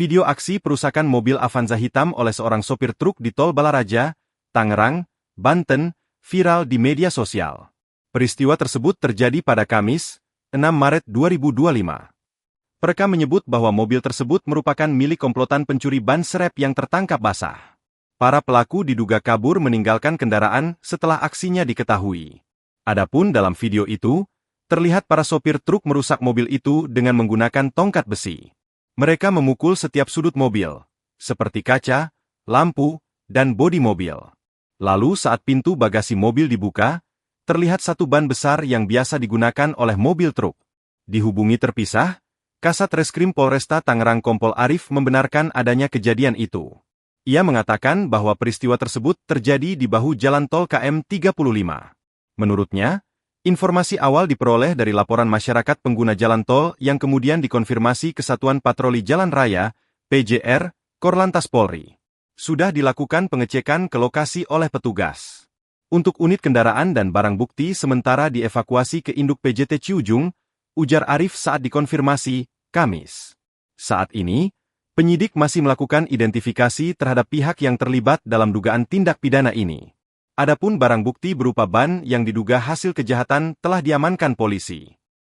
Video aksi perusakan mobil Avanza hitam oleh seorang sopir truk di Tol Balaraja, Tangerang, Banten, viral di media sosial. Peristiwa tersebut terjadi pada Kamis, 6 Maret 2025. Perekam menyebut bahwa mobil tersebut merupakan milik komplotan pencuri ban serep yang tertangkap basah. Para pelaku diduga kabur meninggalkan kendaraan setelah aksinya diketahui. Adapun dalam video itu, terlihat para sopir truk merusak mobil itu dengan menggunakan tongkat besi. Mereka memukul setiap sudut mobil, seperti kaca, lampu, dan bodi mobil. Lalu saat pintu bagasi mobil dibuka, terlihat satu ban besar yang biasa digunakan oleh mobil truk. Dihubungi terpisah, Kasat Reskrim Polresta Tangerang Kompol Arif membenarkan adanya kejadian itu. Ia mengatakan bahwa peristiwa tersebut terjadi di bahu jalan tol KM 35. Menurutnya, informasi awal diperoleh dari laporan masyarakat pengguna jalan tol yang kemudian dikonfirmasi ke Satuan Patroli Jalan Raya, PJR, Korlantas Polri. Sudah dilakukan pengecekan ke lokasi oleh petugas. Untuk unit kendaraan dan barang bukti sementara dievakuasi ke Induk PJT Ciujung, ujar Arif saat dikonfirmasi, Kamis. Saat ini, penyidik masih melakukan identifikasi terhadap pihak yang terlibat dalam dugaan tindak pidana ini. Adapun barang bukti berupa ban yang diduga hasil kejahatan telah diamankan polisi.